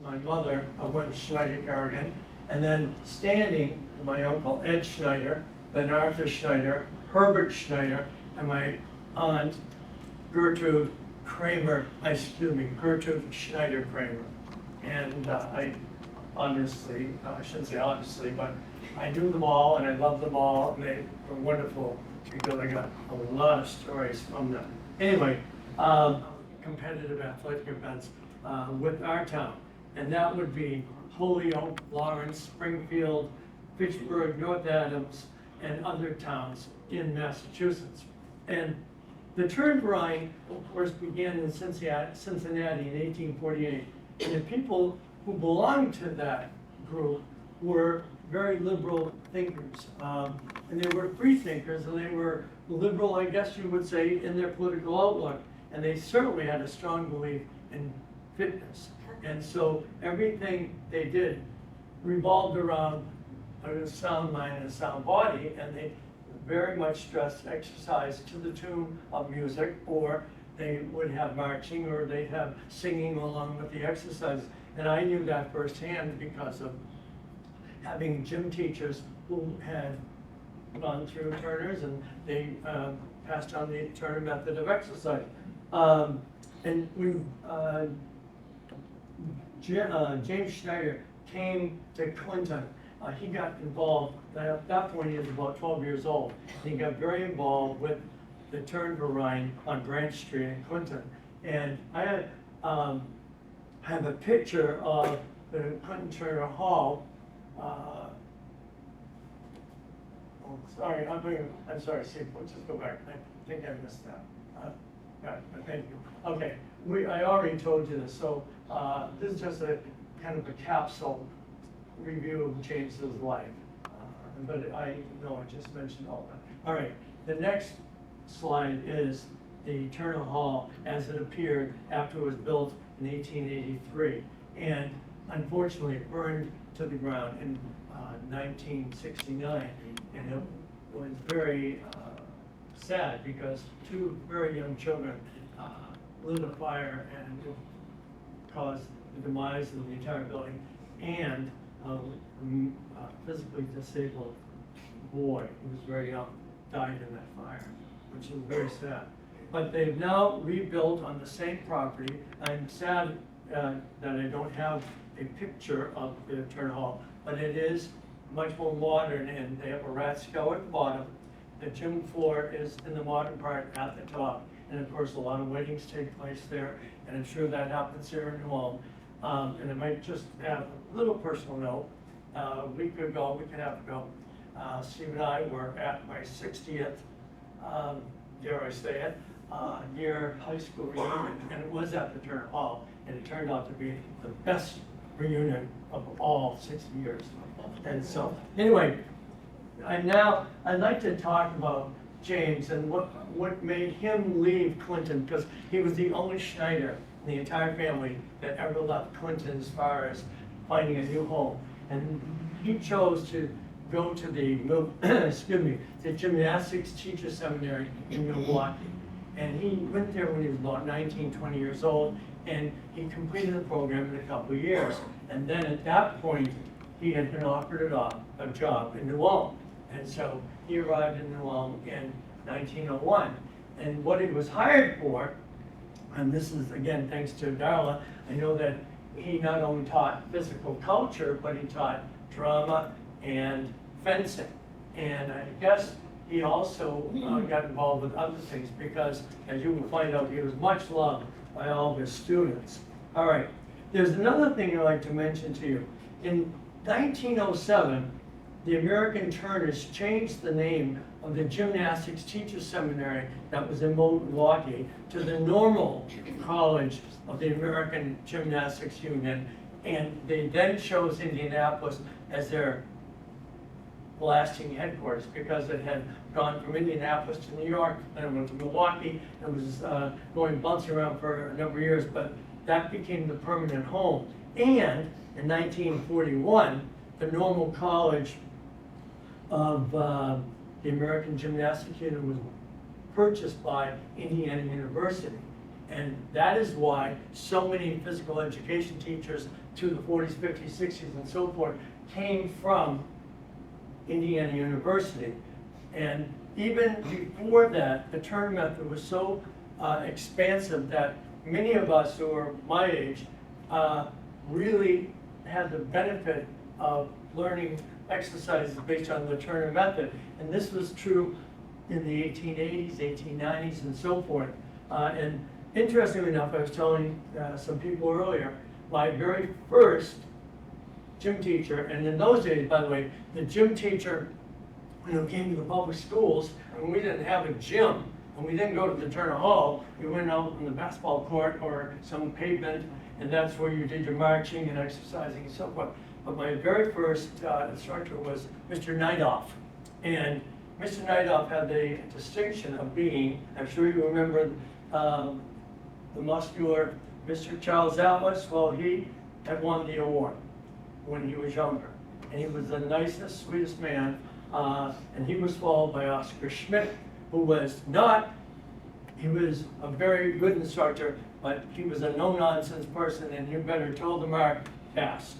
My mother, Gwen Schneider Kerrigan, and then standing, my uncle Ed Schneider, then Arthur Schneider, Herbert Schneider, and my aunt Gertrude Gertrude Schneider Kramer. And I honestly, I shouldn't say honestly, but I knew them all and I loved them all, and they were wonderful because I got a lot of stories from them. Anyway, competitive athletic events with our town. And that would be Holyoke, Lawrence, Springfield, Fitchburg, North Adams, and other towns in Massachusetts. And the Turnverein, of course, began in Cincinnati in 1848. And the people who belonged to that group were very liberal thinkers. And they were free thinkers, and they were liberal, I guess you would say, in their political outlook. And they certainly had a strong belief in fitness. And so everything they did revolved around a sound mind and a sound body, and they very much stressed exercise to the tune of music, or they would have marching, or they'd have singing along with the exercise. And I knew that firsthand because of having gym teachers who had gone through Turner's, and they passed on the Turner method of exercise. And when James Schneider came to Clinton, he got involved. At that point, he was about 12 years old. And he got very involved with the Turnverein on Branch Street in Clinton. And I have a picture of the Clinton Turner Hall. Oh, sorry, I'm sorry, Steve, let's just go back. I think I missed that. Thank you. Okay, I already told you this, so this is just a kind of a capsule review of James's life. But I know I just mentioned all that. All right, the next slide is the Turner Hall as it appeared after it was built in 1883. And unfortunately, it burned to the ground in 1969. And it was very sad because two very young children lit a fire and it caused the demise of the entire building, and a physically disabled boy who was very young died in that fire, which is very sad. But they've now rebuilt on the same property. I'm sad that I don't have a picture of the Turner Hall, but it is much more modern, and they have a ratscow at the bottom. The gym floor is in the modern part at the top. And of course, a lot of weddings take place there, and I'm sure that happens here in New Ulm. And I might just add a little personal note. A week and a half ago, Steve and I were at my 60th, dare I say it, year high school reunion, and it was at the Turner Hall, and it turned out to be the best reunion of all 60 years. And so, anyway, I'd like to talk about James and what made him leave Clinton, because he was the only Schneider in the entire family that ever left Clinton as far as finding a new home. And he chose to go to the gymnastics teacher seminary in Milwaukee. And he went there when he was about 19, 20 years old, and he completed the program in a couple of years. And then at that point, he had been offered a job in New Ulm. And so he arrived in New Ulm in 1901. And what he was hired for, and this is again thanks to Darla, I know that he not only taught physical culture, but he taught drama and fencing. And I guess he also got involved with other things because, as you will find out, he was much loved by all of his students. All right, there's another thing I'd like to mention to you. In 1907, the American Turners changed the name of the Gymnastics Teacher Seminary that was in Milwaukee to the Normal College of the American Gymnastics Union, and they then chose Indianapolis as their blasting headquarters because it had gone from Indianapolis to New York, and it went to Milwaukee, and was going bouncing around for a number of years, but that became the permanent home. And in 1941, the Normal College of the American Gymnastics Union was purchased by Indiana University. And that is why so many physical education teachers to the 40s, 50s, 60s, and so forth came from Indiana University. And even before that, the turn method was so expansive that many of us who are my age really had the benefit of learning exercises based on the Turner method. And this was true in the 1880s, 1890s, and so forth. And interestingly enough, I was telling some people earlier, my very first gym teacher, and in those days, by the way, the gym teacher came to the public schools, and we didn't have a gym, and we didn't go to the Turner Hall. We went out on the basketball court or some pavement, and that's where you did your marching and exercising and so forth. But my very first instructor was Mr. Nightoff. And Mr. Nightoff had the distinction of being, I'm sure you remember the muscular Mr. Charles Atlas. Well, he had won the award when he was younger. And he was the nicest, sweetest man. And he was followed by Oscar Schmidt, who was not, he was a very good instructor, but he was a no-nonsense person, and you better toe the mark fast.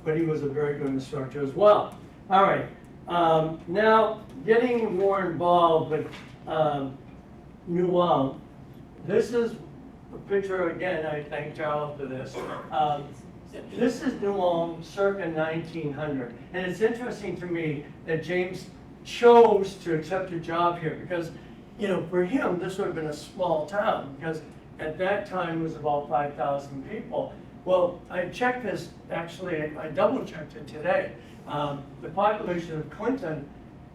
But he was a very good instructor as well. All right, now getting more involved with New Ulm. This is a picture, again, I thank Charles for this. This is New Ulm circa 1900. And it's interesting to me that James chose to accept a job here because, for him, this would have been a small town because at that time it was about 5,000 people. Well, I checked this, actually, I double checked it today. The population of Clinton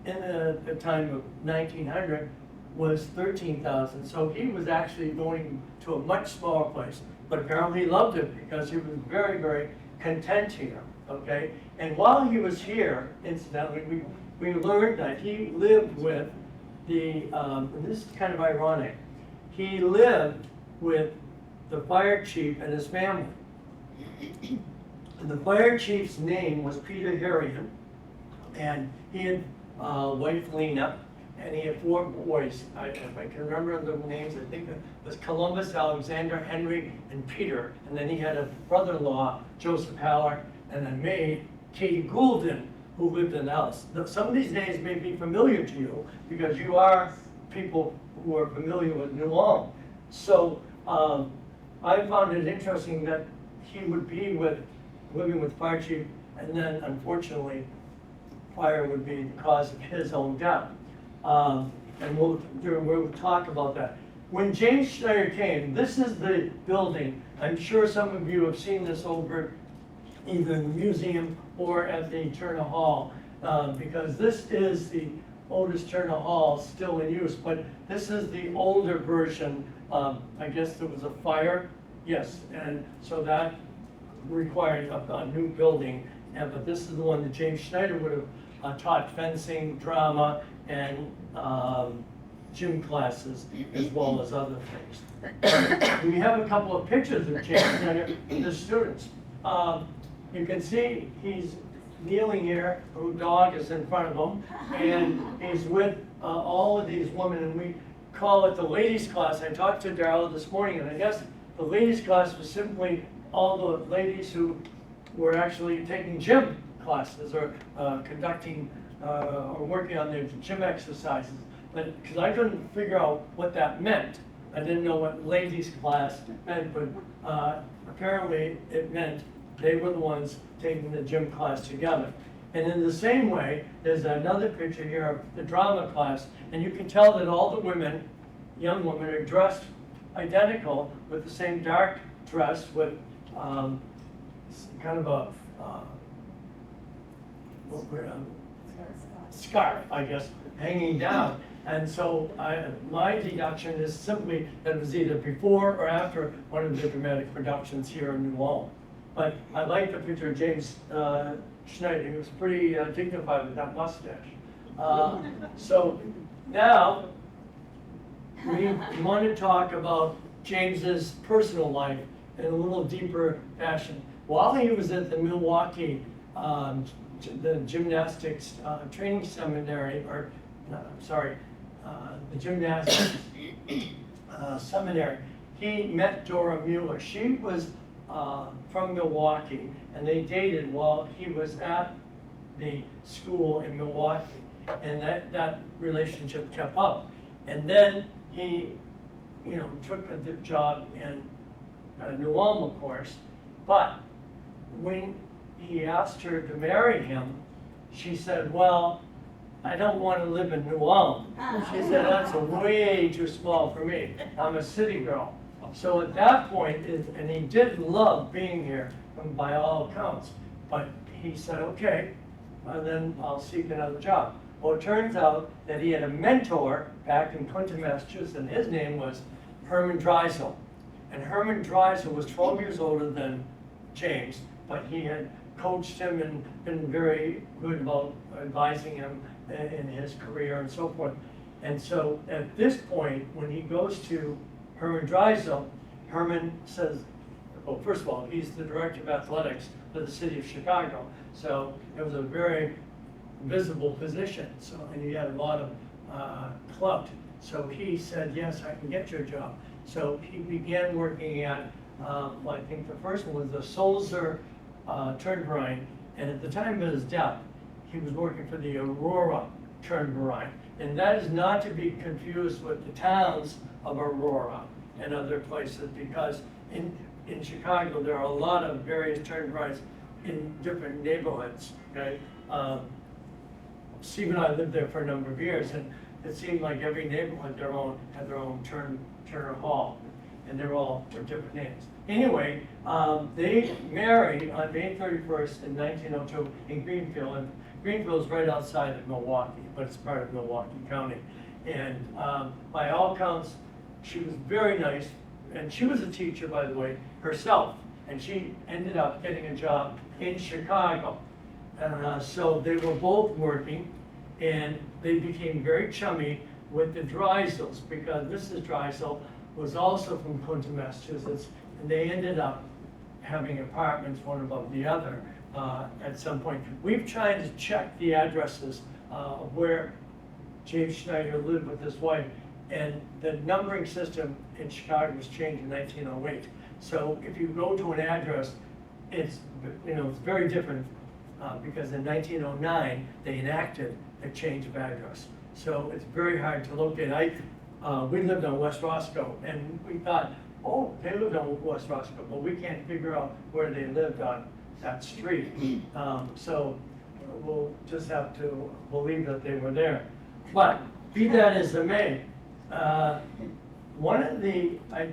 in the time of 1900 was 13,000. So he was actually going to a much smaller place, but apparently he loved it because he was very, very content here, okay? And while he was here, incidentally, we learned that he lived with and this is kind of ironic, he lived with the fire chief and his family. And the fire chief's name was Peter Kerrigan, and he had wife Lena, and he had 4 boys. If I can remember the names, I think it was Columbus, Alexander, Henry, and Peter. And then he had a brother-in-law, Joseph Haller, and a maid, Katie Goulden, who lived in the house. Some of these names may be familiar to you because you are people who are familiar with New Ulm. So I found it interesting that he would be living with fire chief, and then unfortunately, fire would be the cause of his own death. And we'll talk about that. When James Schneider came, this is the building. I'm sure some of you have seen this over either in the museum or at the Turner Hall, because this is the oldest Turner Hall still in use, but this is the older version. I guess there was a fire, yes, and so that required a new building. But this is the one that James Schneider would have taught fencing, drama, and gym classes, as well as other things. We have a couple of pictures of James Schneider and the students. You can see he's kneeling here, a dog is in front of him, and he's with all of these women, and we call it the ladies class. I talked to Darrell this morning, and I guess the ladies class was simply all the ladies who were actually taking gym classes or conducting or working on their gym exercises. But because I couldn't figure out what that meant, I didn't know what ladies class meant, but apparently it meant they were the ones taking the gym class together. And in the same way, there's another picture here of the drama class, and you can tell that all the women, young women, are dressed identical with the same dark dress with kind of a scarf, I guess, hanging down. And so my deduction is simply that it was either before or after one of the dramatic productions here in New Ulm. But I like the picture of James Schneider. He was pretty dignified with that mustache. So now we want to talk about James's personal life in a little deeper fashion. While he was at the Milwaukee, the gymnastics training seminary, the gymnastics seminary, he met Dora Mueller. She was from Milwaukee, and they dated while he was at the school in Milwaukee, and that relationship kept up. And then he, took the job in New Ulm, of course, but when he asked her to marry him, she said, well, I don't want to live in New Ulm. She said, that's way too small for me. I'm a city girl. So at that point, and he did love being here by all accounts, but he said, okay, and then I'll seek another job. Well, it turns out that he had a mentor back in Clinton, Massachusetts, and his name was Herman Dreisel. And Herman Dreisel was 12 years older than James, but he had coached him and been very good about advising him in his career and so forth. And so at this point, when he goes to Herman Dreisel, Herman says, well, first of all, he's the director of athletics for the city of Chicago. So it was a very visible position. So, and he had a lot of clout. So he said, yes, I can get your job. So he began working at, I think the first one was the Sulzer Turnverein. And at the time of his death, he was working for the Aurora Turnverein. And that is not to be confused with the towns of Aurora and other places, because in Chicago, there are a lot of various Turnvereins in different neighborhoods, okay? Steve and I lived there for a number of years, and it seemed like every neighborhood had their own Turner Hall, and they're all for different names. Anyway, they married on May 31st in 1902 in Greenfield, and Greenfield is right outside of Milwaukee, but it's part of Milwaukee County. And by all accounts, she was very nice, and she was a teacher, by the way, herself, and she ended up getting a job in Chicago. So they were both working, and they became very chummy with the Dreisels, because Mrs. Dreisel was also from Clinton, Massachusetts, and they ended up having apartments one above the other at some point. We've tried to check the addresses of where James Schneider lived with his wife, and the numbering system in Chicago was changed in 1908. So if you go to an address, it's very different because in 1909 they enacted a change of address. So it's very hard to locate. We lived on West Roscoe, and we thought, oh, they lived on West Roscoe, but we can't figure out where they lived on that street. So we'll just have to believe that they were there. But be that as it may, I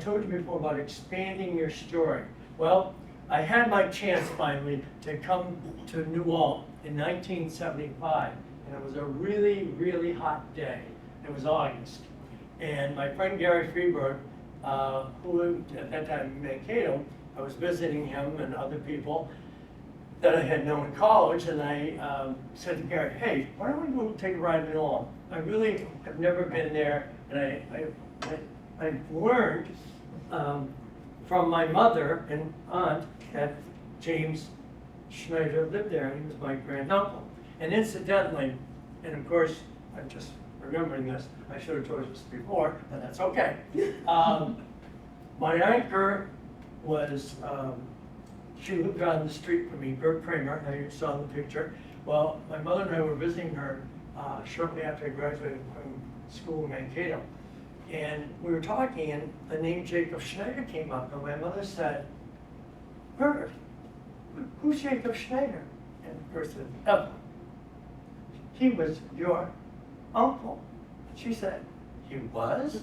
told you before about expanding your story. Well, I had my chance finally to come to New Ulm in 1975, and it was a really, really hot day. It was August. And my friend Gary Freeberg, who lived at that time in Mankato, I was visiting him and other people that I had known in college, and I said to Gary, hey, why don't we go take a ride to New Ulm? I really have never been there, and I learned from my mother and aunt that James Schneider lived there, and he was my granduncle. And incidentally, and of course, I'm just remembering this, I should have told you this before, but that's okay. My anchor was, she lived down the street from me, Bert Kramer, now you saw in the picture. Well, my mother and I were visiting her shortly after I graduated from school in Mankato. And we were talking, and the name Jacob Schneider came up, and my mother said, Bert, who's Jacob Schneider? And Bert said, Eva, he was your uncle. She said, he was?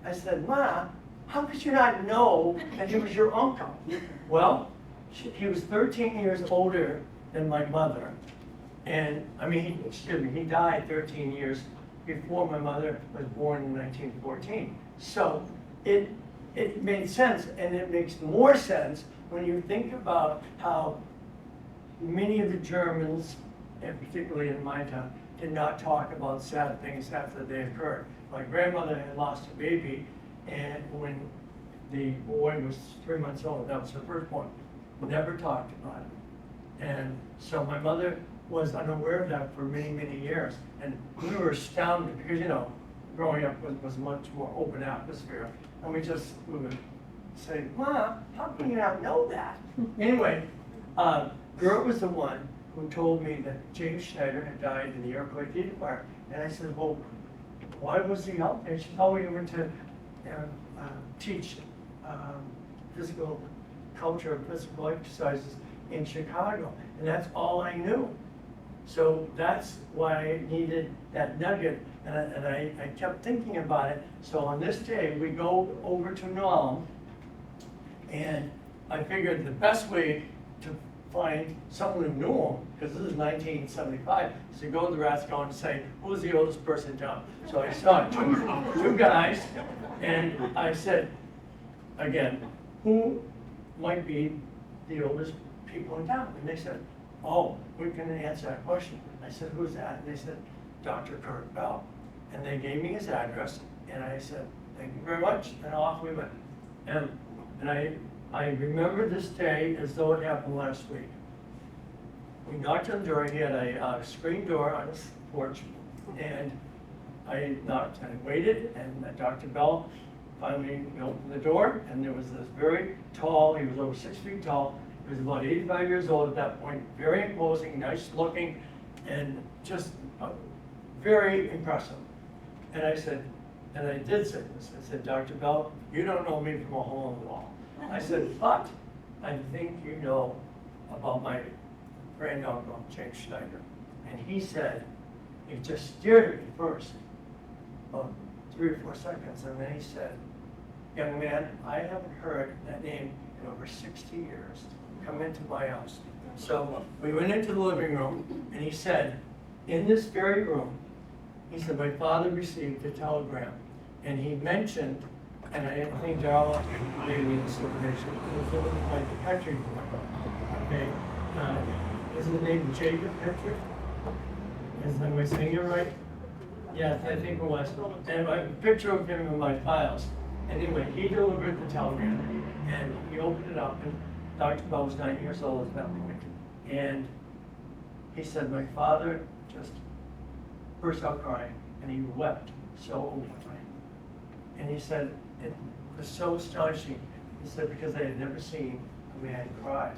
I said, Ma, how could you not know that he was your uncle? Well, he was 13 years older than my mother. And, he died 13 years before my mother was born in 1914. So it made sense, and it makes more sense when you think about how many of the Germans, and particularly in my town, did not talk about sad things after they occurred. My grandmother had lost a baby, and when the boy was 3 months old, that was her firstborn, never talked about it. And so my mother was unaware of that for many, many years. And we were astounded because, growing up was a much more open atmosphere. And we were say, Mom, how can you not know that? Anyway, Gert was the one who told me that James Schneider had died in the Iroquois Theater. And I said, well, why was he out there? She said, oh, he went to teach physical culture and physical exercises in Chicago. And that's all I knew. So that's why I needed that nugget. And I kept thinking about it. So on this day, we go over to Nome. And I figured the best way to find someone who knew him, because this is 1975, is to go to the Rascon and say, who's the oldest person in town? So I saw two guys, and I said, again, who might be the oldest people in town? And they said, oh, we can answer that question. I said, who's that? And they said, Dr. Kurt Bell. And they gave me his address, and I said, thank you very much, and off we went. And I remember this day as though it happened last week. We knocked on the door. He had a screen door on his porch, and I knocked and I waited, and Dr. Bell finally opened the door, and there was this very tall, he was over 6 feet tall, he was about 85 years old at that point, very imposing, nice looking, and just very impressive. And I said, and I did say this, I said, Dr. Bell, you don't know me from a hole in the wall. I said, but I think you know about my granduncle, James Schneider. And he said, he just stared at me first, about 3 or 4 seconds, and then he said, young man, I haven't heard that name in over 60 years. Come into my house. So we went into the living room, and he said, in this very room, he said, my father received a telegram, and he mentioned, and I think Darla gave me this information, it was like the Petrie boy. Okay, isn't the name Jacob Petrie? Am I saying it right? Yes, I think it was. And I have a picture of him in my files. Anyway, he delivered the telegram, and he opened it up, and Dr. Bell was 9 years old at that point. And he said, my father just burst out crying, and he wept so openly. And he said, it was so astonishing. He said, because I had never seen a man cry.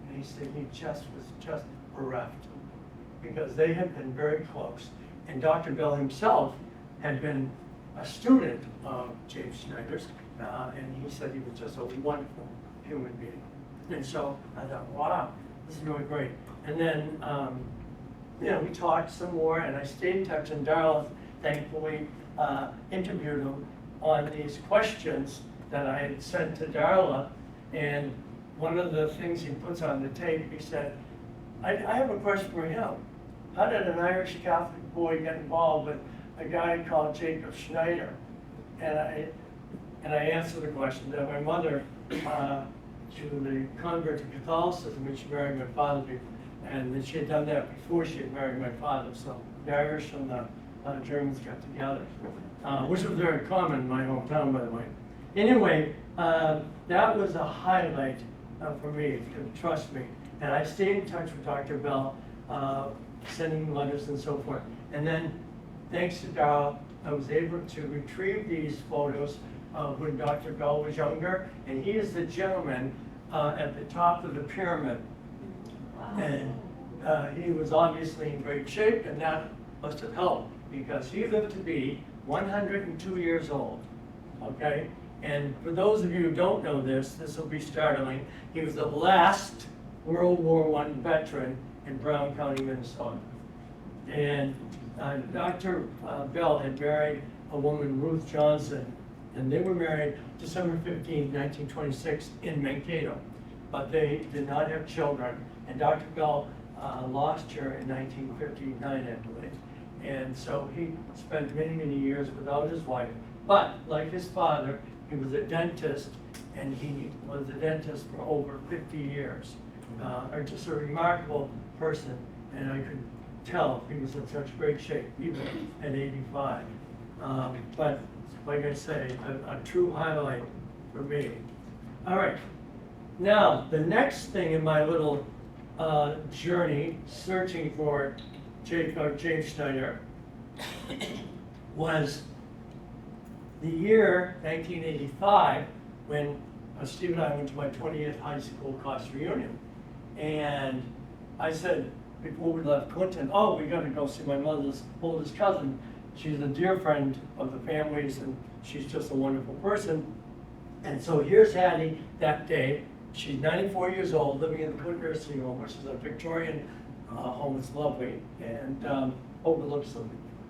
And he said he was just bereft, because they had been very close. And Dr. Bell himself had been a student of James Schneider's, and he said he was just a wonderful human being. And so I thought, wow, this is really great. And then, we talked some more, and I stayed in touch, and Darla thankfully interviewed him on these questions that I had sent to Darla. And one of the things he puts on the tape, he said, I have a question for him. How did an Irish Catholic boy get involved with a guy called Jacob Schneider? And I answered the question that my mother, she was a convert to Catholicism, and she married my father, and that she had done that before she had married my father. So the Irish and the Germans got together, which was very common in my hometown, by the way. Anyway, that was a highlight for me, trust me. And I stayed in touch with Dr. Bell, sending letters and so forth. And then, thanks to Darla, I was able to retrieve these photos of when Dr. Bell was younger. And he is the gentleman at the top of the pyramid. Wow. And he was obviously in great shape, and that must have helped, because he lived to be 102 years old, okay? And for those of you who don't know this will be startling. He was the last World War I veteran in Brown County, Minnesota. And Dr. Bell had married a woman, Ruth Johnson, and they were married December 15, 1926 in Mankato. But they did not have children. And Dr. Bell lost her in 1959, I believe. And so he spent many, many years without his wife. But like his father, he was a dentist, and he was a dentist for over 50 years. Just a remarkable person, and I could tell he was in such great shape, even at 85. But like I say, a true highlight for me. All right, now the next thing in my little journey searching for James Schneider was the year 1985, when Steve and I went to my 20th high school class reunion. And I said, before we left Clinton, oh, we gotta go see my mother's oldest cousin. She's a dear friend of the family's, and she's just a wonderful person. And so here's Hattie that day. She's 94 years old, living in the Clinton Nursing Home, which is a Victorian home. It's lovely, and overlooks the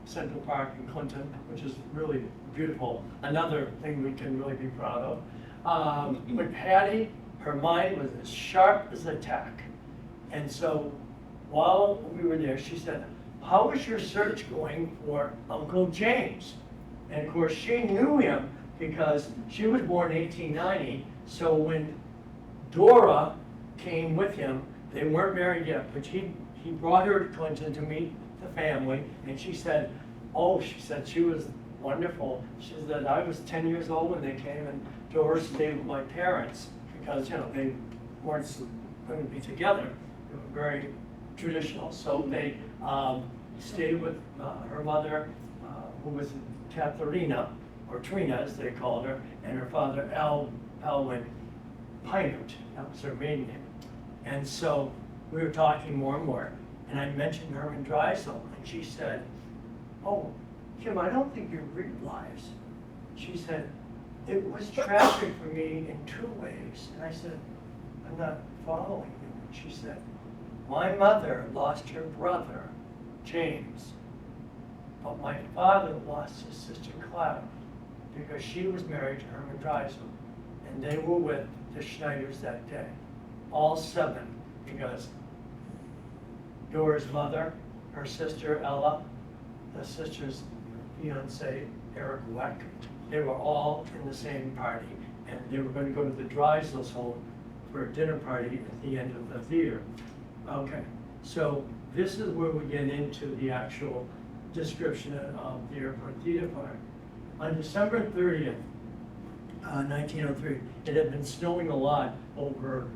Central Park in Clinton, which is really beautiful. Another thing we can really be proud of. But Hattie, her mind was as sharp as a tack. And so while we were there, she said, how is your search going for Uncle James? And of course, she knew him because she was born in 1890. So when Dora came with him, they weren't married yet, but he brought her to Clinton to meet the family. And she said, oh, she said she was wonderful. She said, I was 10 years old when they came, and Dora stayed with my parents because, you know, they weren't going to be together. They were very traditional. So they stayed with her mother, who was Katharina, or Trina as they called her, and her father, Alwyn Pinert. That was her maiden name. And so we were talking more and more, and I mentioned Herman Drysdale, and she said, oh, Kim, I don't think you realize. She said, it was tragic for me in two ways. And I said, I'm not following you. And she said, my mother lost her brother, James, but my father lost his sister Clara because she was married to Herman Drysdale, and they were with the Schneiders that day, all seven, because Dora's mother, her sister Ella, the sister's fiance Eric Weck, they were all in the same party, and they were going to go to the Drysdale's home for a dinner party at the end of the theater. Okay, so this is where we get into the actual description of the Iroquois Theater Fire. On December 30th, 1903, it had been snowing a lot over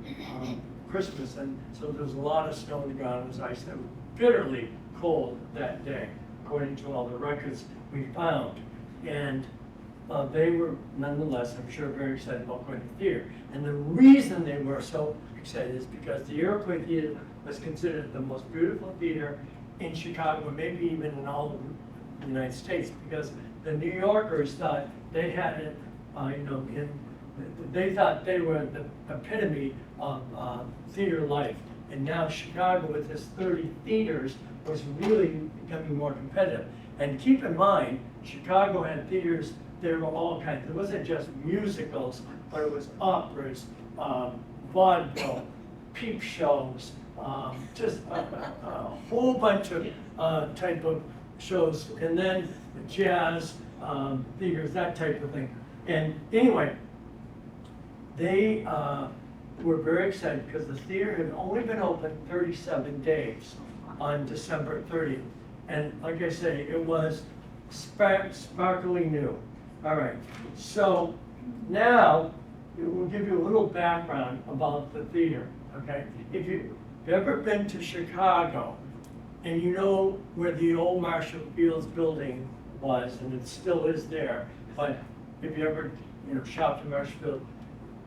Christmas, and so there was a lot of snow on the ground. As I said, bitterly cold that day, according to all the records we found. And they were nonetheless, I'm sure, very excited about going to the theater. And the reason they were so excited is because the Iroquois Theater was considered the most beautiful theater in Chicago, maybe even in all of the United States, because the New Yorkers thought they had it, they thought they were the epitome of theater life. And now Chicago, with its 30 theaters, was really becoming more competitive. And keep in mind, Chicago had theaters, there were all kinds. It wasn't just musicals, but it was operas, vaudeville, peep shows, just a whole bunch of type of shows, and then jazz theaters, that type of thing. And anyway, they were very excited because the theater had only been open 37 days on December 30th. And like I say, it was sparkling new. All right, so now we'll give you a little background about the theater, okay? If you've ever been to Chicago and you know where the old Marshall Fields building was, and it still is there, but if you ever shopped in Marshall Field,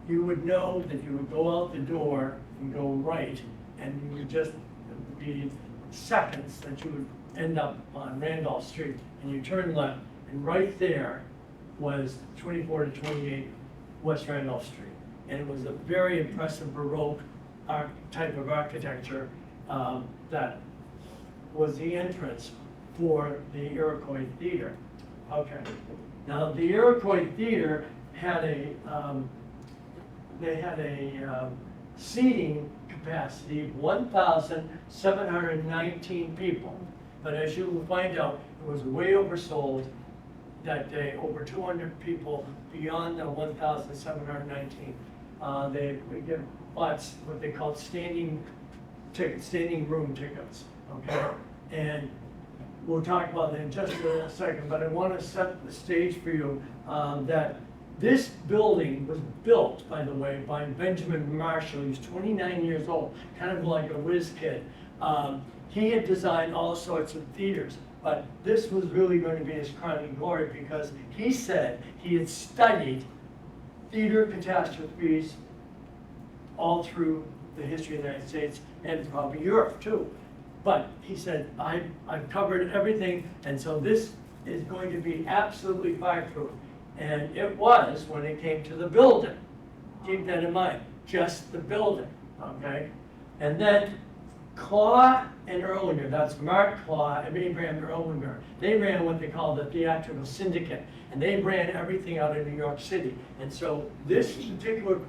you would know that you would go out the door and go right, and you would just be seconds that you would end up on Randolph Street, and you turn left, and right there was 24 to 28 West Randolph Street. And it was a very impressive Baroque type of architecture that was the entrance for the Iroquois Theater. Okay. Now the Iroquois Theater had a seating capacity of 1,719 people. But as you will find out, it was way oversold that day, over 200 people beyond the 1,719. They would get what they called standing room tickets, okay? And we'll talk about that in just a second, but I want to set the stage for you that this building was built, by the way, by Benjamin Marshall. He's 29 years old, kind of like a whiz kid. He had designed all sorts of theaters, but this was really going to be his crowning glory because he said he had studied theater catastrophes all through the history of the United States and probably Europe too. But he said, I've covered everything, and so this is going to be absolutely fireproof. And it was when it came to the building. Keep that in mind, just the building, okay? And then Claw and Erlanger, that's Mark Claw and Abraham Erlanger, they ran what they call the theatrical syndicate, and they ran everything out of New York City. And so this particular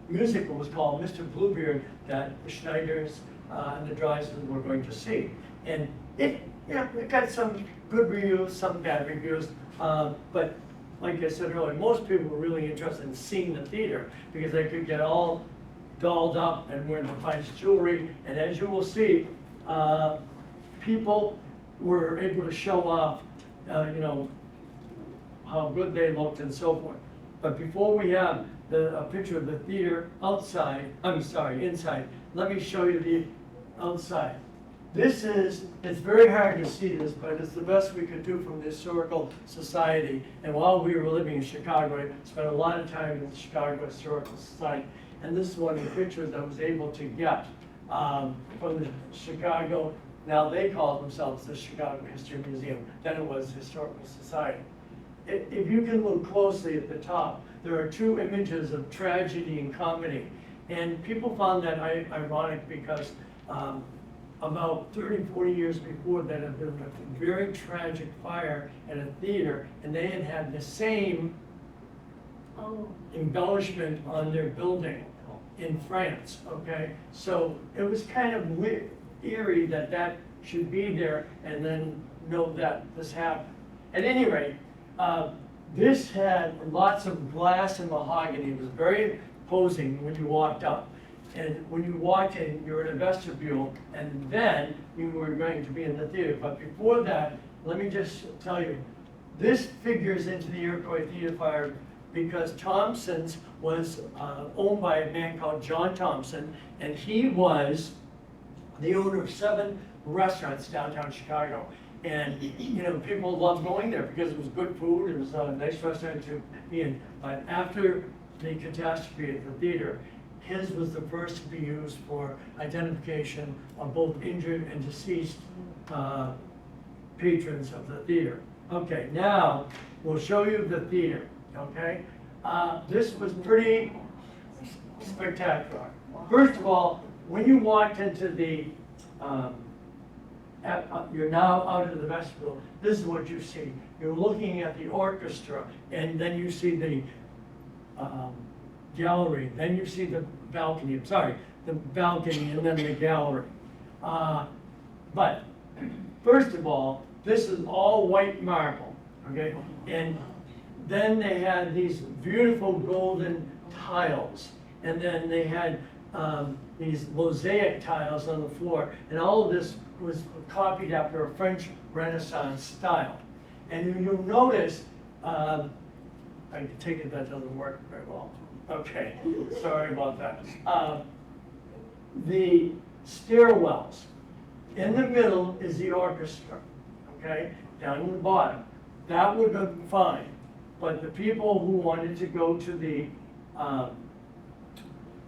musical was called Mr. Bluebeard, that the Schneiders and the Dreisens were going to see. And it got some good reviews, some bad reviews, but like I said earlier, most people were really interested in seeing the theater because they could get all dolled up and wear the finest jewelry. And as you will see, people were able to show off, how good they looked and so forth. But before we have a picture of the theater inside, let me show you the outside. It's very hard to see this, but it's the best we could do from the Historical Society. And while we were living in Chicago, I spent a lot of time in the Chicago Historical Society. And this is one of the pictures I was able to get from the Chicago. Now they call themselves the Chicago History Museum. Then it was the Historical Society. If you can look closely at the top, there are two images of tragedy and comedy. And people found that ironic because about 30, 40 years before that had been a very tragic fire at a theater, and they had had the same embellishment on their building in France, okay? So it was kind of weird, eerie that should be there and then know that this happened. At any rate, this had lots of glass and mahogany. It was very imposing when you walked up. And when you walked in, you were in a vestibule, and then you were going to be in the theater. But before that, let me just tell you, this figures into the Iroquois Theater fire because Thompson's was owned by a man called John Thompson, and he was the owner of 7 restaurants downtown Chicago. And people loved going there because it was good food, it was a nice restaurant to be in. But after the catastrophe at the theater, his was the first to be used for identification of both injured and deceased patrons of the theater. Okay, now we'll show you the theater, okay? This was pretty spectacular. First of all, when you walked into the, you're now out of the vestibule, this is what you see. You're looking at the orchestra, and then you see the gallery, then you see the balcony, the balcony and then the gallery. But first of all, this is all white marble, okay? And then they had these beautiful golden tiles, and then they had these mosaic tiles on the floor, and all of this was copied after a French Renaissance style. And you'll notice, I take it that doesn't work very well. Okay, sorry about that. The stairwells. In the middle is the orchestra, okay? Down in the bottom. That would have been fine. But the people who wanted to go to the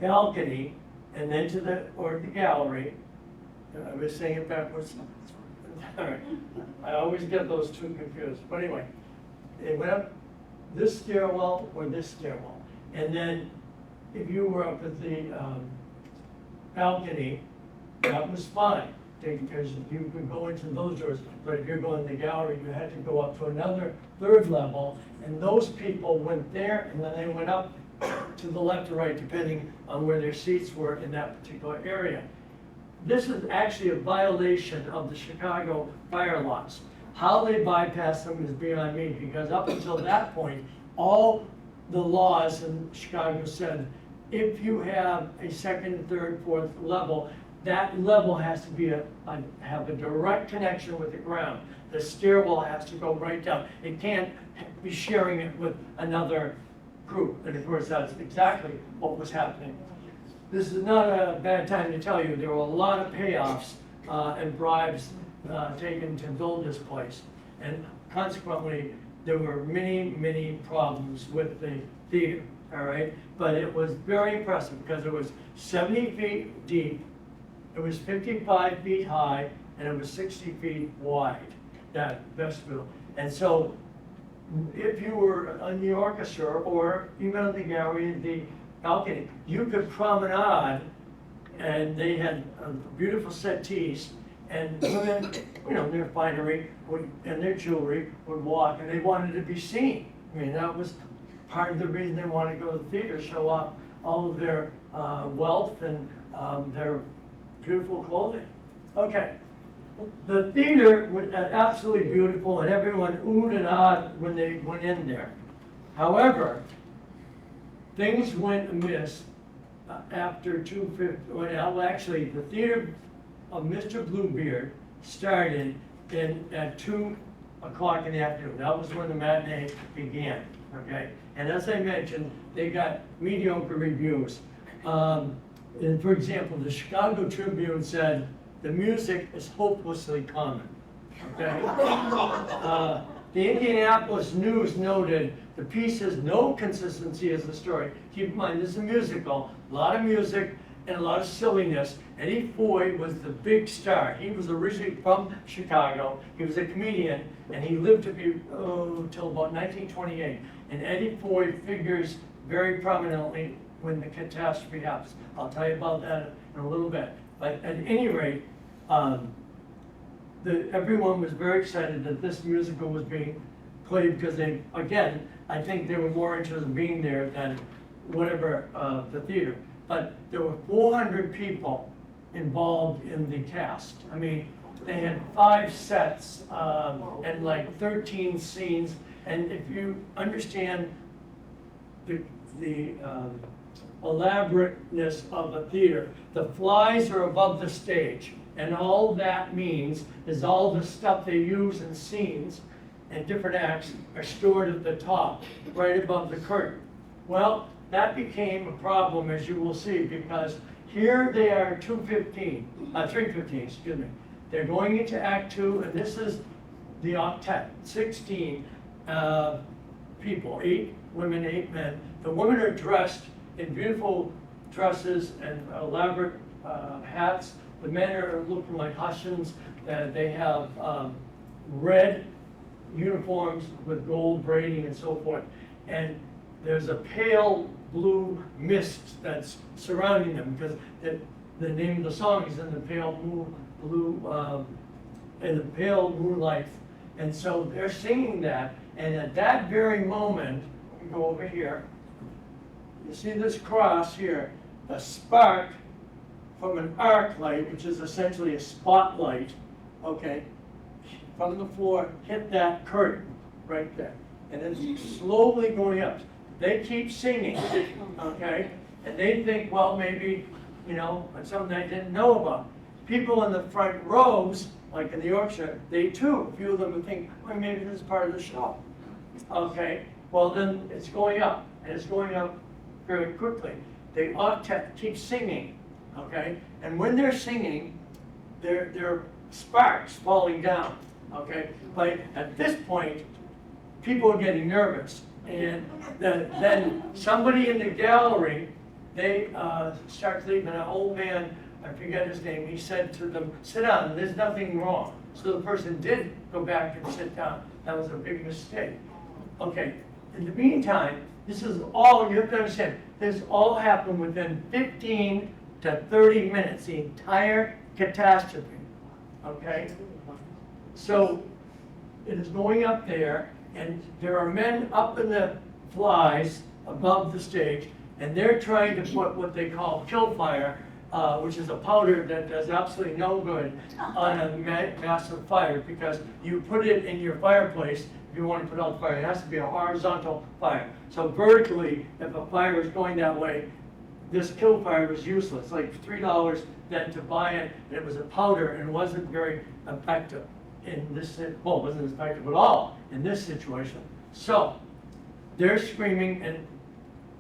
balcony and then to the gallery, I was saying it backwards. All right. I always get those two confused. But anyway, it went up this stairwell or this stairwell. And then if you were up at the balcony, that was fine, because you could go into those doors. But if you're going to the gallery, you had to go up to another 3rd level, and those people went there, and then they went up to the left or right, depending on where their seats were in that particular area. This is actually a violation of the Chicago fire laws. How they bypassed them is beyond me, because up until that point, all the laws in Chicago said, if you have a 2nd, 3rd, 4th level, that level has to be have a direct connection with the ground. The stairwell has to go right down. It can't be sharing it with another group. And of course, that's exactly what was happening. This is not a bad time to tell you, there were a lot of payoffs and bribes taken to build this place. And consequently, there were many problems with the theater, all right? But it was very impressive because it was 70 feet deep, it was 55 feet high, and it was 60 feet wide, that vestibule. And so if you were in the orchestra or even on the gallery, the balcony, you could promenade, and they had beautiful settees, and women, you know, their finery and their jewelry would walk, and they wanted to be seen. I mean, that was part of the reason they wanted to go to the theater, show off all of their wealth and their beautiful clothing. Okay. The theater was absolutely beautiful, and everyone oohed and ahed when they went in there. However, things went amiss after 2:50. Well, actually, the theater of Mr. Bluebeard started at 2 o'clock in the afternoon. That was when the matinee began. Okay, and as I mentioned, they got mediocre reviews. And for example, the Chicago Tribune said, "The music is hopelessly common." Okay? The Indianapolis News noted, "The piece has no consistency as a story." Keep in mind, this is a musical, a lot of music and a lot of silliness. Eddie Foy was the big star. He was originally from Chicago. He was a comedian, and he lived to be, till about 1928. And Eddie Foy figures very prominently when the catastrophe happens. I'll tell you about that in a little bit. But at any rate, everyone was very excited that this musical was being played because they, again, I think they were more interested in being there than whatever the theater. But there were 400 people involved in the cast. I mean, they had 5 sets and like 13 scenes. And if you understand the elaborateness of a theater, the flies are above the stage. And all that means is all the stuff they use in scenes and different acts are stored at the top, right above the curtain. Well, that became a problem, as you will see, because here they are 3:15, excuse me. They're going into Act 2, and this is the octet, 16 people, 8 women, 8 men. The women are dressed in beautiful dresses and elaborate hats. The men are looking like Hessians. They have red uniforms with gold braiding and so forth. And there's a pale blue mist that's surrounding them because the name of the song is in the pale in the pale moonlight. And so they're singing that. And at that very moment, we go over here. You see this cross here, a spark from an arc light, which is essentially a spotlight, okay, from the floor, hit that curtain right there. And it's slowly going up. They keep singing, okay, and they think, well, maybe, you know, it's something I didn't know about. People in the front rows, like in the orchestra, they too, a few of them would think, well, maybe this is part of the show. Okay, well then it's going up, and it's going up very quickly. The octet keeps singing, okay, and when they're singing, there are sparks falling down, okay, but at this point, people are getting nervous, and then somebody in the gallery, they start leaving. An old man, I forget his name, he said to them, sit down, there's nothing wrong. So the person did go back and sit down. That was a big mistake. Okay, in the meantime, this is all, you have to understand, this all happened within 15 to 30 minutes, the entire catastrophe, okay? So it is going up there, and there are men up in the flies above the stage, and they're trying to put what they call kill fire, which is a powder that does absolutely no good on a massive fire, because you put it in your fireplace if you want to put out the fire. It has to be a horizontal fire. So vertically, if a fire is going that way, this kill fire was useless. Like $3 then to buy it, and it was a powder, and it wasn't very effective in this, well, it wasn't effective at all in this situation. So they're screaming, and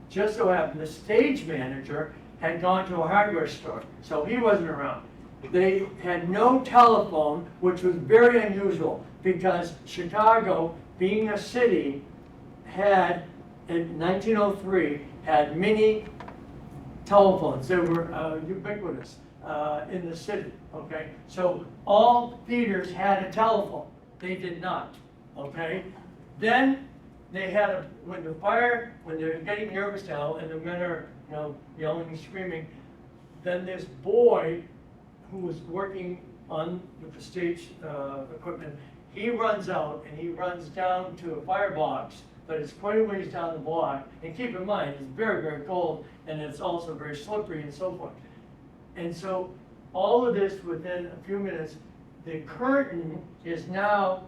just so happened the stage manager had gone to a hardware store, so he wasn't around. They had no telephone, which was very unusual because Chicago being a city, had, in 1903, had mini telephones. They were ubiquitous in the city, okay? So all theaters had a telephone. They did not, okay? Then they had when they're getting nervous now and the men are, yelling and screaming, then this boy who was working on the stage equipment, he runs out and he runs down to a firebox, but it's quite a ways down the block. And keep in mind, it's very, very cold and it's also very slippery and so forth. And so all of this within a few minutes, the curtain is now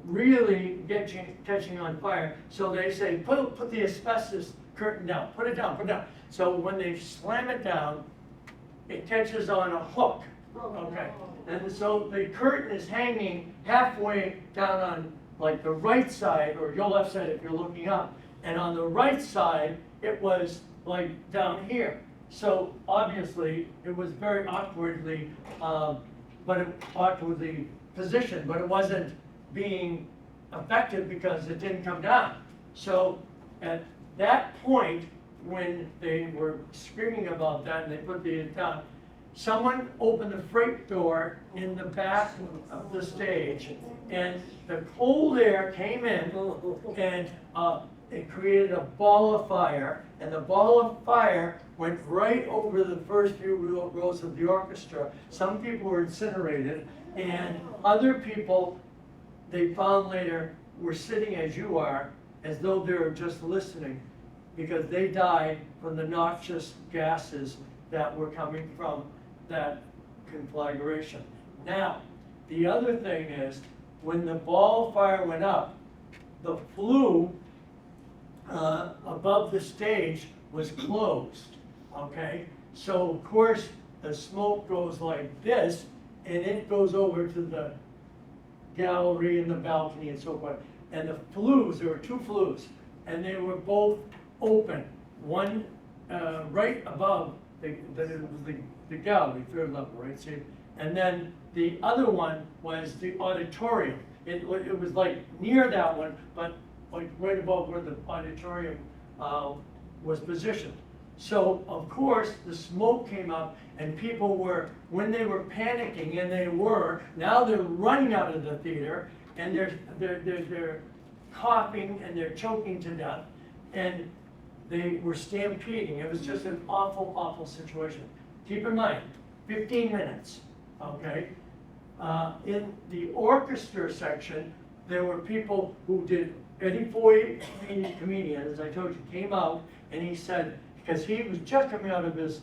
really catching on fire. So they say, put the asbestos curtain down, put it down, put it down. So when they slam it down, it catches on a hook, okay? And so the curtain is hanging halfway down on like the right side or your left side if you're looking up. And on the right side, it was like down here. So obviously it was very awkwardly positioned, but it wasn't being effective because it didn't come down. So at that point, when they were screaming about that and they put the down, someone opened the freight door in the back of the stage, and the cold air came in, and it created a ball of fire, and the ball of fire went right over the first few rows of the orchestra. Some people were incinerated, and other people, they found later, were sitting as you are, as though they were just listening, because they died from the noxious gases that were coming from that conflagration. Now, the other thing is, when the ball of fire went up, the flue above the stage was closed, okay? So, of course, the smoke goes like this, and it goes over to the gallery and the balcony and so forth. And the flues, there were two flues, and they were both open. One right above the gallery, third level, right? See? And then the other one was the auditorium. It was like near that one, but like right above where the auditorium was positioned. So of course the smoke came up, and people were, when they were panicking, and they were, now they're running out of the theater, and they're coughing and they're choking to death, and they were stampeding. It was just an awful, awful situation. Keep in mind, 15 minutes, okay? In the orchestra section, there were people who did, Eddie Foy, comedian, as I told you, came out and he said, because he was just coming out of his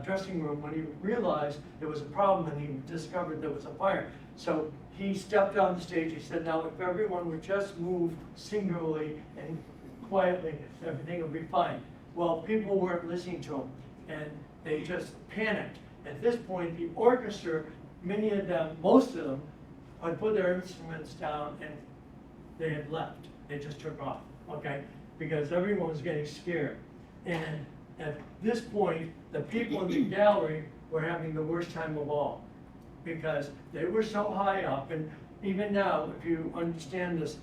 dressing room when he realized there was a problem and he discovered there was a fire. So he stepped on the stage, he said, now if everyone would just move singularly and quietly, everything will be fine. Well, people weren't listening to him, and they just panicked. At this point, the orchestra, many of them, most of them, had put their instruments down and they had left. They just took off, okay? Because everyone was getting scared. And at this point, the people in the gallery were having the worst time of all, because they were so high up, and even now, if you understand this,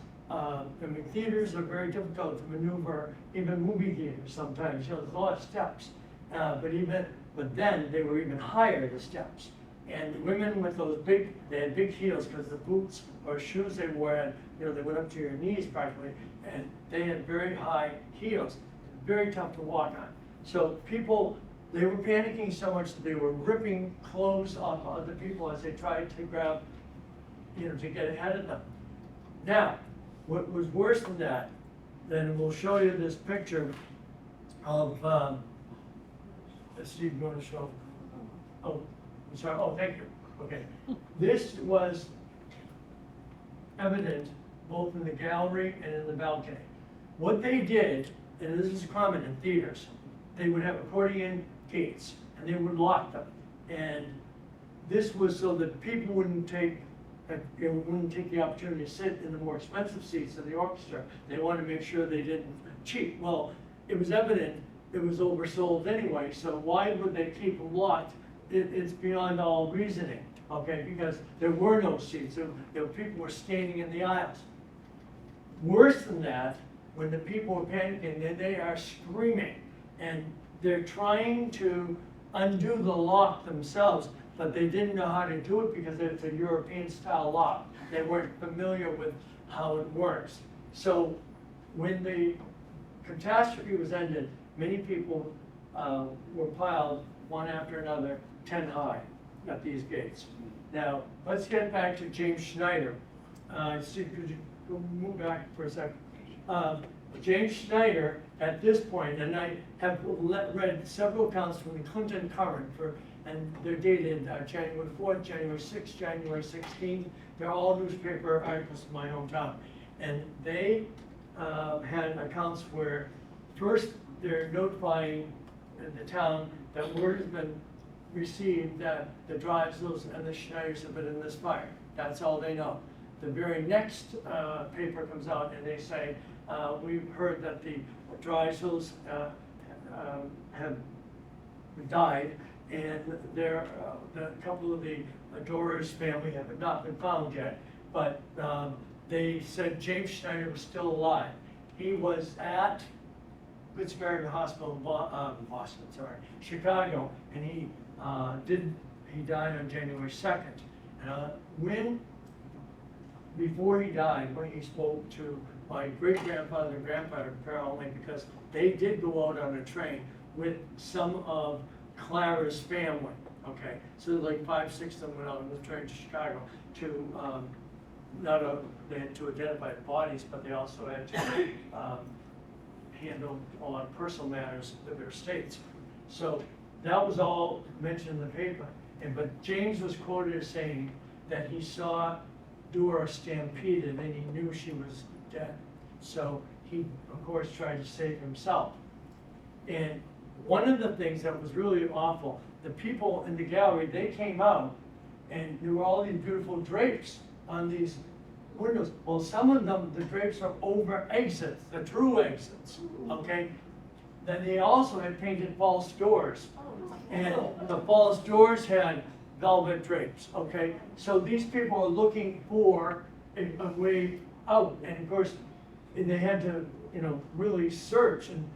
theaters are very difficult to maneuver, even movie theaters sometimes, there's a lot of steps. But then they were even higher, the steps. And women with those they had big heels, because the boots or shoes they wore, had, they went up to your knees practically, and they had very high heels, very tough to walk on. So people, they were panicking so much that they were ripping clothes off other people as they tried to grab, to get ahead of them. Now, what was worse than that, then we'll show you this picture of, Steve, you want to show? Oh, I'm sorry, oh, thank you, okay. This was evident both in the gallery and in the balcony. What they did, and this is common in theaters, they would have accordion gates, and they would lock them. And this was so that people wouldn't take the opportunity to sit in the more expensive seats of the orchestra. They wanted to make sure they didn't cheat. Well, it was evident it was oversold anyway, so why would they keep them locked? It's beyond all reasoning, okay? Because there were no seats. People were standing in the aisles. worse than that, when the people are panicking, then they are screaming. And they're trying to undo the lock themselves, but they didn't know how to do it because it's a European style lock. They weren't familiar with how it works. So when the catastrophe was ended, many people were piled one after another, 10 high at these gates. Now, let's get back to James Schneider. Steve, could you go move back for a second? James Schneider, at this point, and I have read several accounts from the Clinton Current, and they're dated January 4th, January 6th, January 16th. They're all newspaper articles in my hometown. And they had accounts where first they're notifying the town that word has been received that the Drysdales and the Schneiders have been in this fire. That's all they know. The very next paper comes out and they say, we've heard that the Drysdales have died, and a couple of the Dorers family have not been found yet, but they said James Schneider was still alive. He was at Good Samaritan Hospital in Chicago, and he died on January 2nd. Before he died, when he spoke to my great-grandfather and grandfather, apparently, because they did go out on a train with some of Clara's family, okay? So like 5, 6 of them went out on the train to Chicago to, they had to identify the bodies, but they also had to handle a lot of personal matters of their estates. So that was all mentioned in the paper. But James was quoted as saying that he saw Dora stampeded and he knew she was dead. So he, of course, tried to save himself. And one of the things that was really awful, the people in the gallery, they came out and there were all these beautiful drapes on these windows. Well, some of them, the drapes are over exits, the true exits, okay? Then they also had painted false doors. And the false doors had velvet drapes, okay? So these people are looking for a way out. And of course, they had to, really search, and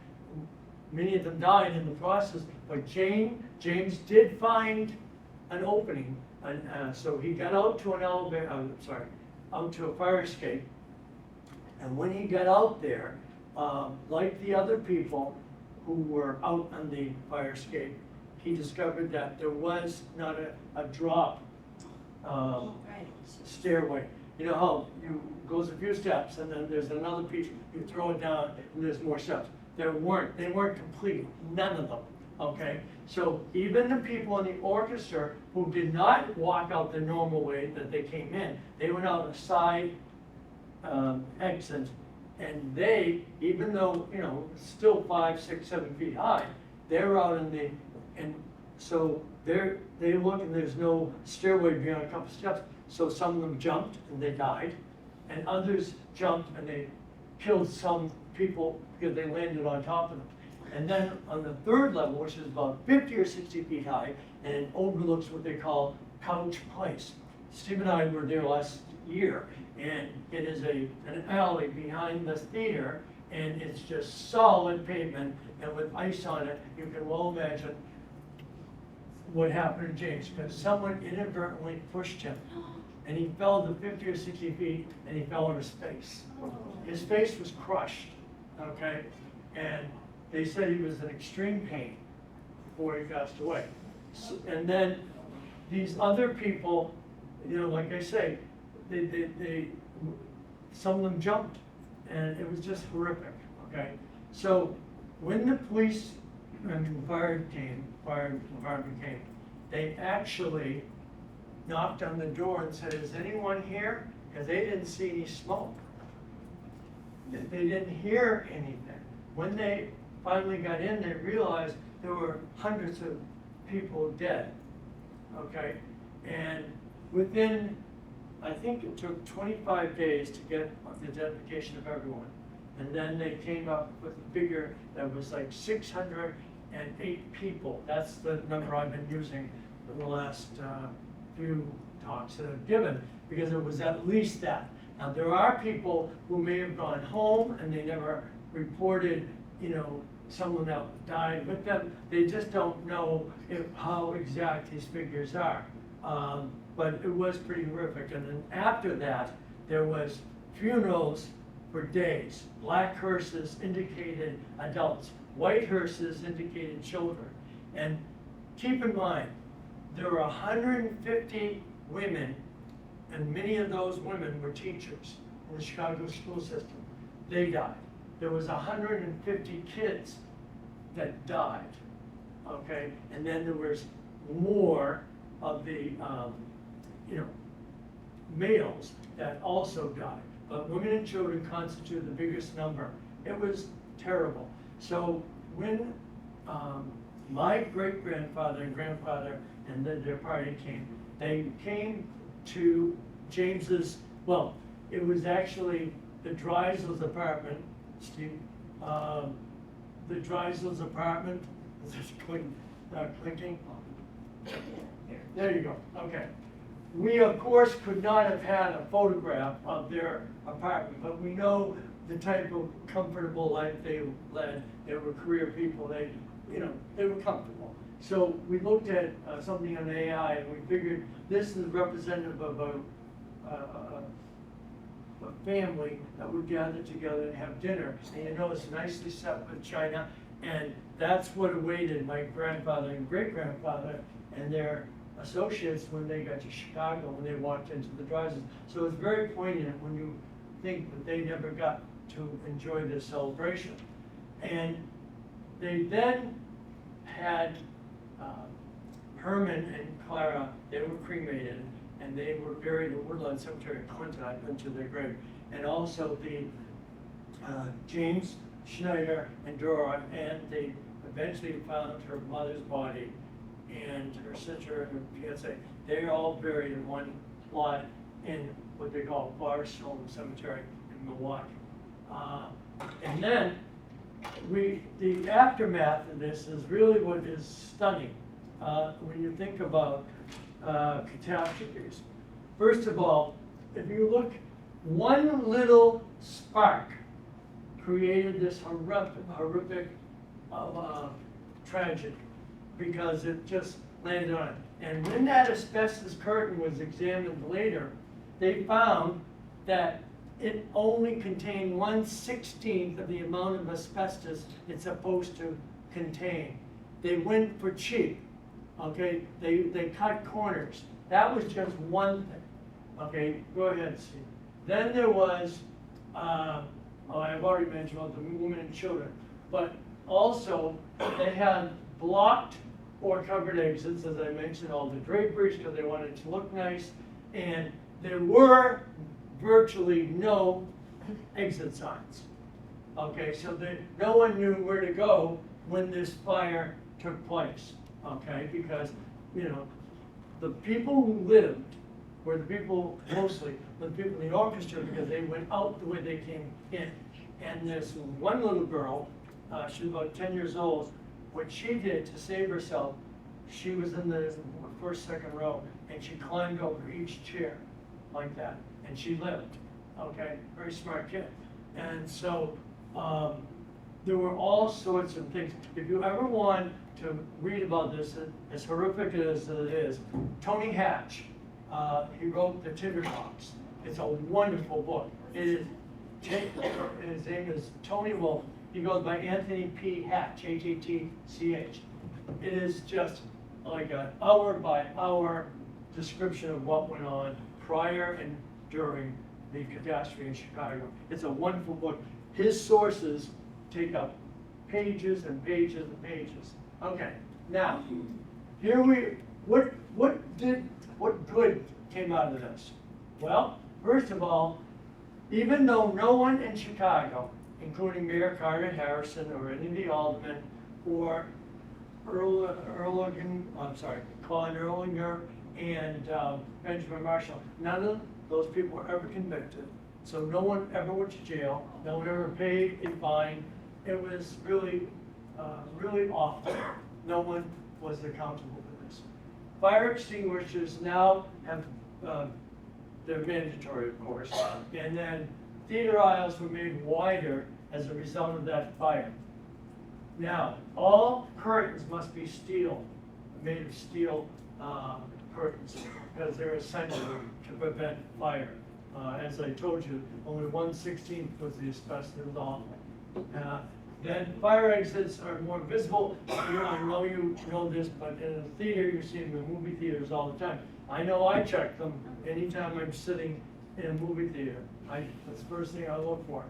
many of them died in the process. But James did find an opening. And so he got out to an elevator, out to a fire escape. And when he got out there, like the other people who were out on the fire escape, he discovered that there was not a drop stairway. You know how you goes a few steps and then there's another piece, you throw it down and there's more steps. They weren't complete, none of them, okay? So even the people in the orchestra who did not walk out the normal way that they came in, they went out a side exit, and they, even though, still 5, 6, 7 feet high, they're out and so they look and there's no stairway beyond a couple steps. So some of them jumped and they died, and others jumped and they killed some people because they landed on top of them. And then on the third level, which is about 50 or 60 feet high, and it overlooks what they call Couch Place. Steve and I were there last year, and it is an alley behind the theater, and it's just solid pavement, and with ice on it, you can well imagine what happened to James, because someone inadvertently pushed him, and he fell to 50 or 60 feet, and he fell on his face. His face was crushed, okay? And they said he was in extreme pain before he passed away. And then these other people, like I say, some of them jumped, and it was just horrific, okay? So when the police and the fire department came, they actually knocked on the door and said, "Is anyone here?" Because they didn't see any smoke. They didn't hear anything. When they finally got in, they realized there were hundreds of people dead, okay? And within, I think it took 25 days to get the identification of everyone. And then they came up with a figure that was like 608 people. That's the number I've been using in the last few talks that I've given, because it was at least that. Now, there are people who may have gone home and they never reported, someone that died with them. They just don't know how exact these figures are. But it was pretty horrific. And then after that, there was funerals for days. Black hearses indicated adults. White hearses indicated children. And keep in mind, there were 150 women, and many of those women were teachers in the Chicago school system. They died. There was 150 kids that died, okay? And then there was more of the, males that also died. But women and children constitute the biggest number. It was terrible. So when my great-grandfather and grandfather and then their party came, they came to James's, well, it was actually the Dreisel's apartment, Steve, the Dreisel's apartment, is this clinking? There you go, okay. We, of course, could not have had a photograph of their apartment, but we know the type of comfortable life they led. They were career people, they were comfortable. So we looked at something on AI and we figured this is representative of a family that would gather together and have dinner. And it's nicely set with china, and that's what awaited my grandfather and great-grandfather and their associates when they got to Chicago, when they walked into the Dreisel's. So it's very poignant when you think that they never got to enjoy this celebration. And they then had Herman and Clara, they were cremated, and they were buried at Woodlawn Cemetery in Clinton. I've been to their grave. And also the James Schneider and Dora, and they eventually found her mother's body and her sister and her fiance. They're all buried in one plot in what they call Barstone Cemetery in Milwaukee. And then the aftermath of this is really what is stunning when you think about catastrophes. First of all, if you look, one little spark created this horrific tragedy because it just landed on it. And when that asbestos curtain was examined later, they found that it only contained 1/16 of the amount of asbestos it's supposed to contain. They went for cheap, okay? They cut corners. That was just one thing. Okay, go ahead, Steve. Then there was, I've already mentioned about the women and children, but also they had blocked or covered exits, as I mentioned, all the draperies because they wanted it to look nice, and there were virtually no exit signs. Okay, so no one knew where to go when this fire took place. Okay, because the people who lived were the people mostly, the people in the orchestra, because they went out the way they came in. And this one little girl, she was about 10 years old. What she did to save herself, she was in the first, second row, and she climbed over each chair like that, and she lived. Okay, very smart kid. And so there were all sorts of things. If you ever want to read about this, as horrific as it is, Tony Hatch, he wrote The Tinderbox. It's a wonderful book. It is, his name is Tony Wolf. He goes by Anthony P. Hatch, H-A-T-C-H. It is just like an hour-by-hour description of what went on prior and during the catastrophe in Chicago. It's a wonderful book. His sources take up pages and pages and pages. Okay, now, what good came out of this? Well, first of all, even though no one in Chicago, including Mayor Carter Harrison or any of the aldermen or Colin Erlinger and Benjamin Marshall, none of those people were ever convicted. So no one ever went to jail. No one ever paid a fine. It was really, really awful. No one was accountable for this. Fire extinguishers now have they're mandatory, of course. And then theater aisles were made wider as a result of that fire. Now, all curtains must be steel, made of steel curtains, because they're essential to prevent fire. As I told you, only 1/16 was the asbestos on. Then fire exits are more visible. I know you know this, but in a theater, you see them in movie theaters all the time. I know I check them anytime I'm sitting in a movie theater. That's the first thing I look for.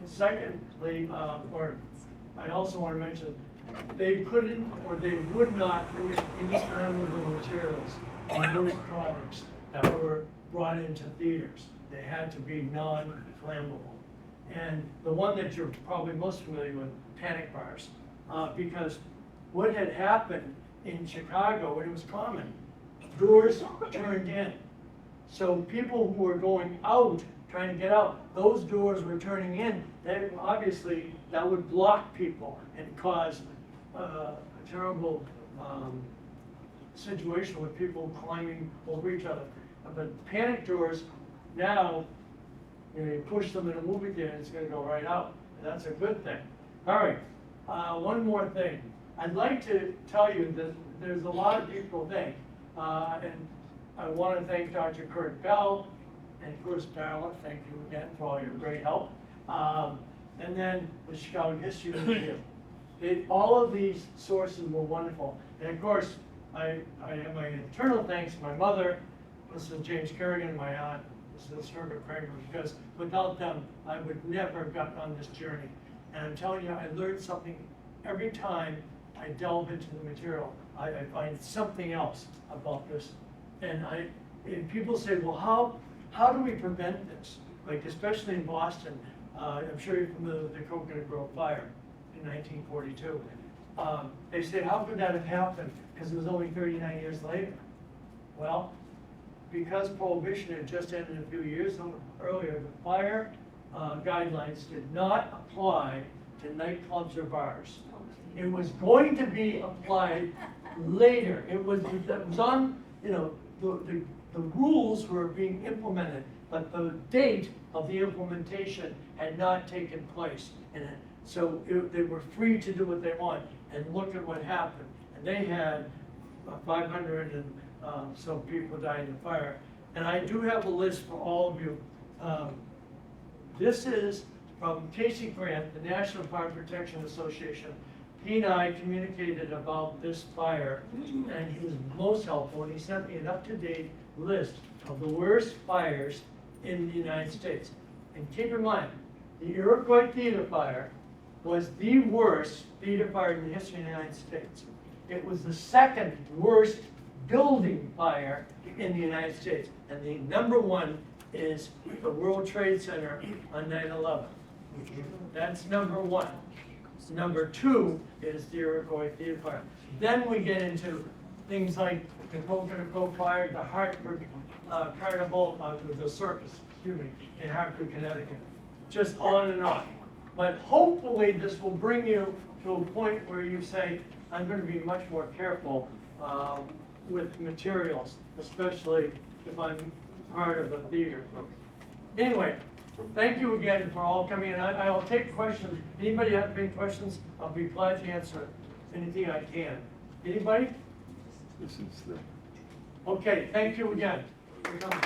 Secondly, I also want to mention, they couldn't or they would not use any flammable materials on those products that were brought into theaters. They had to be non-flammable. And the one that you're probably most familiar with, panic bars, because what had happened in Chicago, and it was common, doors turned in. So people who were going out, trying to get out, those doors were turning in. They, obviously, that would block people and cause a terrible situation with people climbing over each other. But panic doors, now, you push them in a movie theater, and it's going to go right out. And that's a good thing. All right, one more thing. I'd like to tell you that there's a lot of people think, and I want to thank Dr. Kurt Bell, and of course, Darla, thank you again for all your great help. And then the Chicago History Museum. All of these sources were wonderful. And of course, I have my eternal thanks to my mother, Mrs. James Kerrigan, and my aunt, Mrs. Herbert Kramer, because without them, I would never have gotten on this journey. And I'm telling you, I learned something every time I delve into the material. I find something else about this. And people say, well, how do we prevent this? Like, especially in Boston, I'm sure you're familiar with the Coconut Grove fire in 1942. They say, how could that have happened? Because it was only 39 years later. Well, because Prohibition had just ended a few years earlier, the fire guidelines did not apply to nightclubs or bars. It was going to be applied later. It was on, the rules were being implemented, but the date of the implementation had not taken place. And so they were free to do what they want. And look at what happened. And they had 500 and some people died in the fire. And I do have a list for all of you. This is from Casey Grant, the National Fire Protection Association. He and I communicated about this fire, and he was most helpful, and he sent me an up-to-date list of the worst fires in the United States. And keep in mind, the Iroquois Theater fire was the worst theater fire in the history of the United States. It was the second worst building fire in the United States. And the number one is the World Trade Center on 9/11. That's number one. Number two is the Iroquois Theater fire. Then we get into things like the Coconut Grove fire, the Hartford Carnival, the circus, in Hartford, Connecticut. Just on and on. But hopefully this will bring you to a point where you say, I'm going to be much more careful with materials, especially if I'm part of a theater group. Anyway, thank you again for all coming in. I'll take questions. Anybody have any questions? I'll be glad to answer anything I can. Anybody? Okay, thank you again for coming.